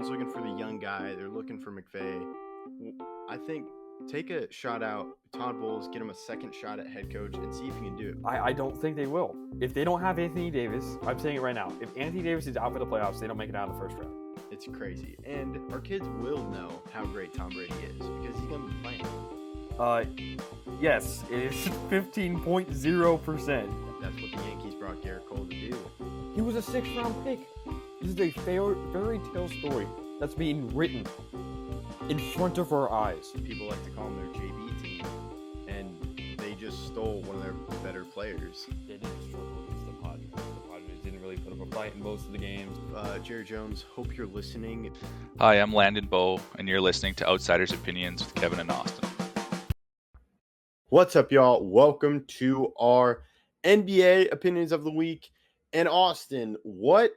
Everyone's looking for the young guy. They're looking for McVay. I think take a shot out Todd Bowles, get him a second shot at head coach, and see if he can do it. I don't think they will. If they don't have Anthony Davis, I'm saying it right now. If Anthony Davis is out for the playoffs, they don't make it out of the first round. It's crazy. And our kids will know how great Tom Brady is because he's going to be playing. Yes, it is 15.0%. That's what the Yankees brought Garrett Cole to do. He was a 6th-round pick. This is a fairy tale story that's being written in front of our eyes. People like to call them their JV team, and they just stole one of their better players. They didn't struggle against the Padres. The Padres didn't really put up a fight in most of the games. Jerry Jones, hope you're listening. Hi, I'm Landon Bowe, and you're listening to Outsiders Opinions with Kevin and Austin. What's up, y'all? Welcome to our NBA Opinions of the Week. And Austin, what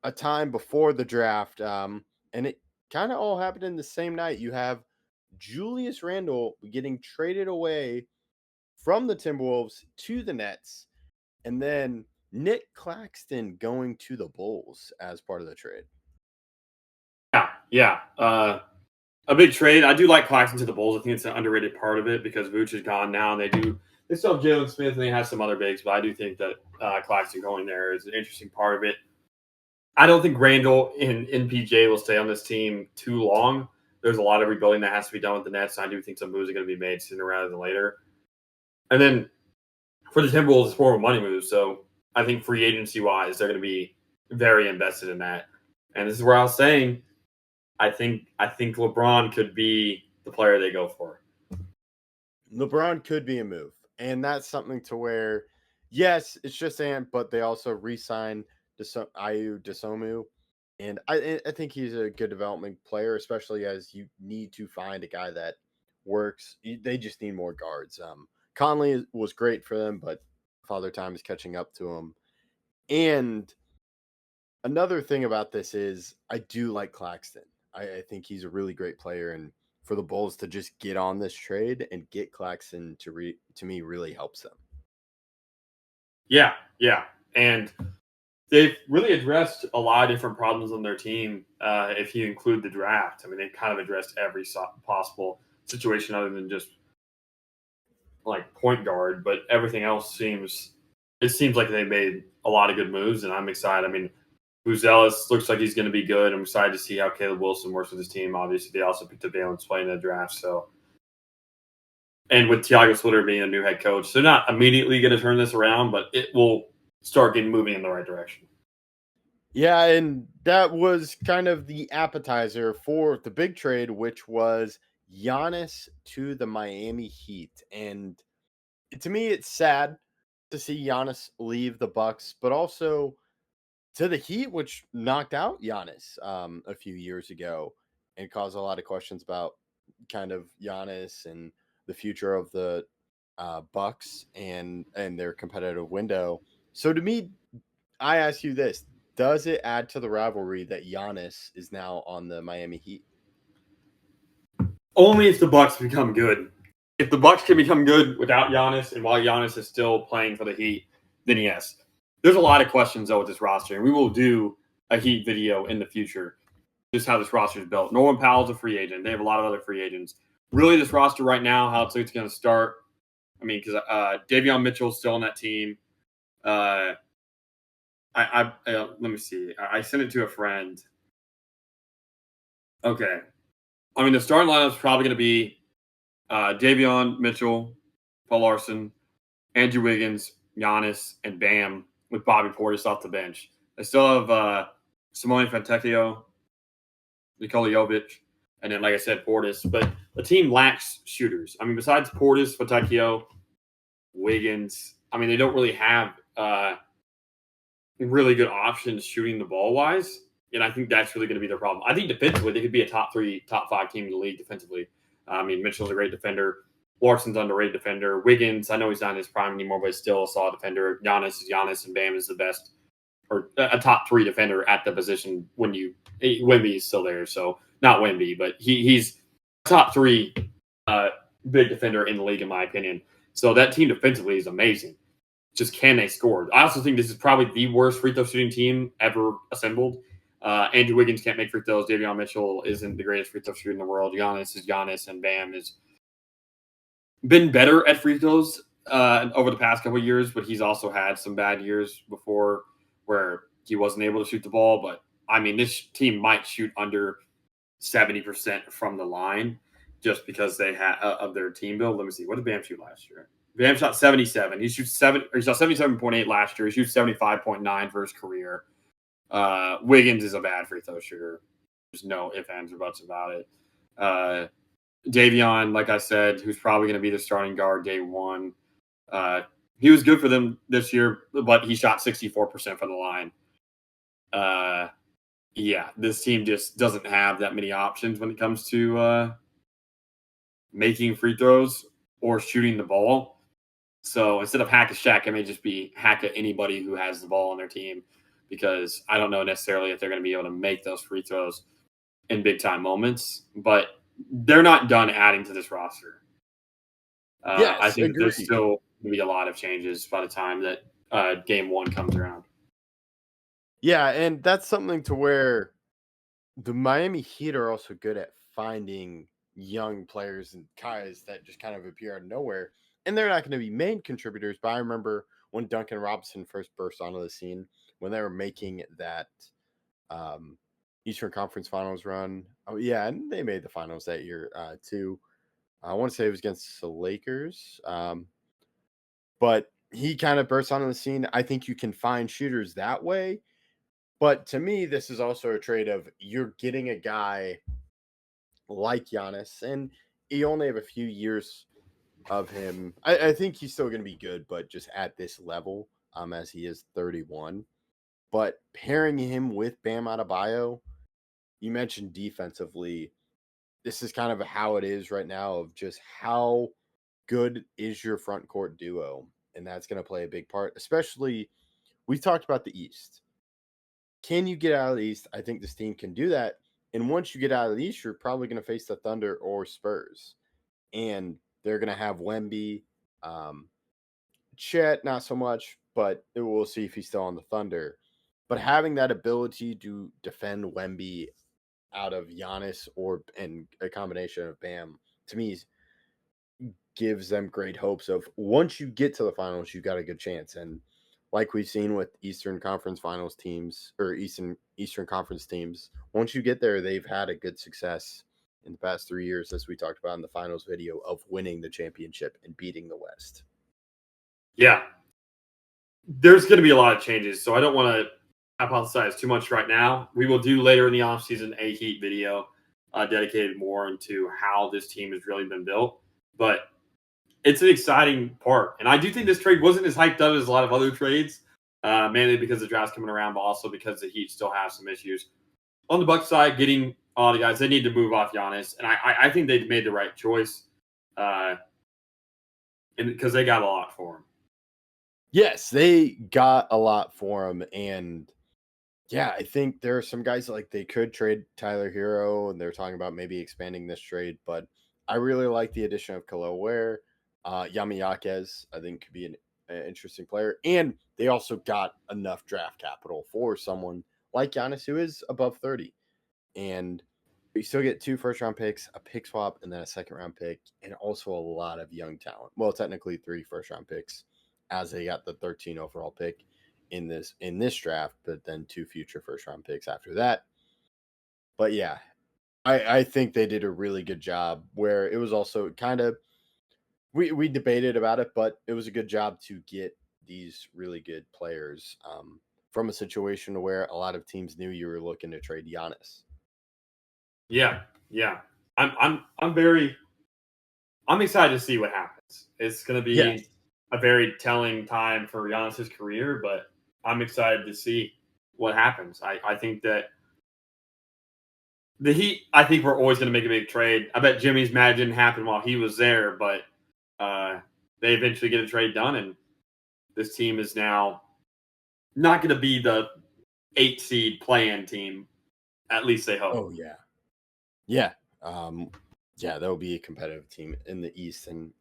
a time before the draft. And it kind of all happened in the same night. You have Julius Randle getting traded away from the Timberwolves to the Nets. And then Nick Claxton going to the Bulls as part of the trade. Yeah. A big trade. I do like Claxton to the Bulls. I think it's an underrated part of it because Vooch is gone now, and they still have Jalen Smith, and they have some other bigs, but I do think that Claxton going there is an interesting part of it. I don't think Randall and NPJ will stay on this team too long. There's a lot of rebuilding that has to be done with the Nets, and I do think some moves are going to be made sooner rather than later. And then for the Timberwolves, it's more of a money move, so I think free agency-wise, they're going to be very invested in that. And this is where I was saying, I think LeBron could be the player they go for. LeBron could be a move. And that's something to where, yes, it's just Ant, but they also re-signed Ayu Dosunmu. And I think he's a good development player, especially as you need to find a guy that works. They just need more guards. Conley was great for them, but Father Time is catching up to him. And another thing about this is I do like Claxton. I think he's a really great player, and for the Bulls to just get on this trade and get Claxton to me really helps them. Yeah. And they've really addressed a lot of different problems on their team if you include the draft. I mean, they've kind of addressed every possible situation other than just like point guard, but everything else seems like they made a lot of good moves, and I'm excited. I mean, Buzelis looks like he's going to be good. I'm excited to see how Caleb Wilson works with his team. Obviously, they also picked up Valence playing in the draft. So, and with Thiago Splitter being a new head coach, they're not immediately going to turn this around, but it will start getting moving in the right direction. Yeah, and that was kind of the appetizer for the big trade, which was Giannis to the Miami Heat. And to me, it's sad to see Giannis leave the Bucks, but also to the Heat, which knocked out Giannis a few years ago and caused a lot of questions about kind of Giannis and the future of the Bucks and their competitive window. So to me, I ask you this. Does it add to the rivalry that Giannis is now on the Miami Heat? Only if the Bucks become good. If the Bucks can become good without Giannis, and while Giannis is still playing for the Heat, then yes. There's a lot of questions, though, with this roster, and we will do a Heat video in the future, just how this roster is built. Norman Powell's a free agent. They have a lot of other free agents. Really, this roster right now, how it's going to start, I mean, because Davion Mitchell's still on that team. Let me see. I sent it to a friend. Okay. I mean, the starting lineup is probably going to be Davion Mitchell, Paul Larson, Andrew Wiggins, Giannis, and Bam, with Bobby Portis off the bench. They still have Simone Fontecchio, Nikola Jovic, and then, like I said, Portis. But the team lacks shooters. I mean, besides Portis, Fontecchio, Wiggins, I mean, they don't really have really good options shooting the ball-wise, and I think that's really going to be their problem. I think defensively, they could be a top 3, top 5 team in the league defensively. I mean, Mitchell's a great defender. Larson's underrated defender. Wiggins, I know he's not in his prime anymore, but he's still a solid defender. Giannis is Giannis, and Bam is the best, or a top 3 defender at the position when Wemby is still there. So not Wemby, but he's top 3 big defender in the league, in my opinion. So that team defensively is amazing. Just can they score? I also think this is probably the worst free throw shooting team ever assembled. Andrew Wiggins can't make free throws. Davion Mitchell isn't the greatest free throw shooter in the world. Giannis is Giannis, and Bam has been better at free throws over the past couple of years, but he's also had some bad years before where he wasn't able to shoot the ball. But I mean, this team might shoot under 70% from the line just because they had of their team build. Let me see. What did Bam shoot last year? Bam shot 77. He shot 77.8 last year. He shoots 75.9 for his career. Wiggins is a bad free throw shooter. There's no ifs, ands, or buts about it. Davion, like I said, who's probably going to be the starting guard day one. He was good for them this year, but he shot 64% from the line. Yeah, this team just doesn't have that many options when it comes to making free throws or shooting the ball. So instead of hack a Shaq, it may just be hack at anybody who has the ball on their team, because I don't know necessarily if they're going to be able to make those free throws in big time moments, but they're not done adding to this roster. Yes, I think there's agreed. still going to be a lot of changes by the time that game one comes around. Yeah, and that's something to where the Miami Heat are also good at finding young players and guys that just kind of appear out of nowhere. And they're not going to be main contributors, but I remember when Duncan Robinson first burst onto the scene, when they were making that um, Eastern Conference Finals run. Oh, yeah, and they made the finals that year too. I want to say it was against the Lakers. But he kind of burst onto the scene. I think you can find shooters that way. But to me, this is also a trade of you're getting a guy like Giannis, and you only have a few years of him. I think he's still going to be good, but just at this level, as he is 31. But pairing him with Bam Adebayo, you mentioned defensively, this is kind of how it is right now of just how good is your front court duo. And that's going to play a big part, especially we've talked about the East. Can you get out of the East? I think this team can do that. And once you get out of the East, you're probably going to face the Thunder or Spurs. And they're going to have Wemby. Chet, not so much, but we'll see if he's still on the Thunder. But having that ability to defend Wemby out of Giannis and a combination of Bam, to me, gives them great hopes of once you get to the finals, you got a good chance. And like we've seen with Eastern Conference Finals teams or Eastern Conference teams, once you get there, they've had a good success in the past 3 years, as we talked about in the finals video, of winning the championship and beating the West. Yeah. There's going to be a lot of changes, so I don't want to hypothesize too much right now. We will do later in the offseason a Heat video dedicated more into how this team has really been built. But it's an exciting part. And I do think this trade wasn't as hyped up as a lot of other trades, mainly because the draft's coming around, but also because the Heat still have some issues. On the Bucks side, getting all the guys, they need to move off Giannis. And I think they made the right choice because they got a lot for him. Yes, they got a lot for him. And yeah, I think there are some guys like they could trade Tyler Hero, and they're talking about maybe expanding this trade. But I really like the addition of Khalil Ware. Yami Yaquez, I think, could be an interesting player. And they also got enough draft capital for someone like Giannis, who is above 30. And you still get 2 first-round picks, a pick swap, and then a second-round pick, and also a lot of young talent. Well, technically 3 first-round picks, as they got the 13 overall pick in this draft, but then 2 future first-round picks after that. But yeah, I think they did a really good job where it was also kind of we debated about it, but it was a good job to get these really good players from a situation where a lot of teams knew you were looking to trade Giannis. Yeah. I'm excited to see what happens. It's going to be a very telling time for Giannis's career, but I'm excited to see what happens. I think that the Heat, I think we're always going to make a big trade. I bet Jimmy's mad didn't happen while he was there, but they eventually get a trade done, and this team is now not going to be the 8 seed play-in team. At least they hope. Oh yeah. There'll be a competitive team in the East and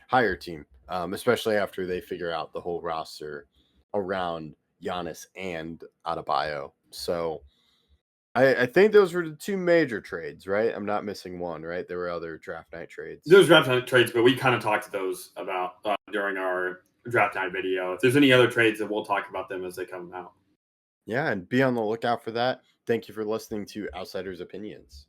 higher team, especially after they figure out the whole roster around Giannis and Adebayo. So I think those were the two major trades, right? I'm not missing one, right? There were other draft night trades. Those draft night trades, but we kind of talked those about during our draft night video. If there's any other trades, then we'll talk about them as they come out. Yeah, and be on the lookout for that. Thank you for listening to Outsiders Opinions.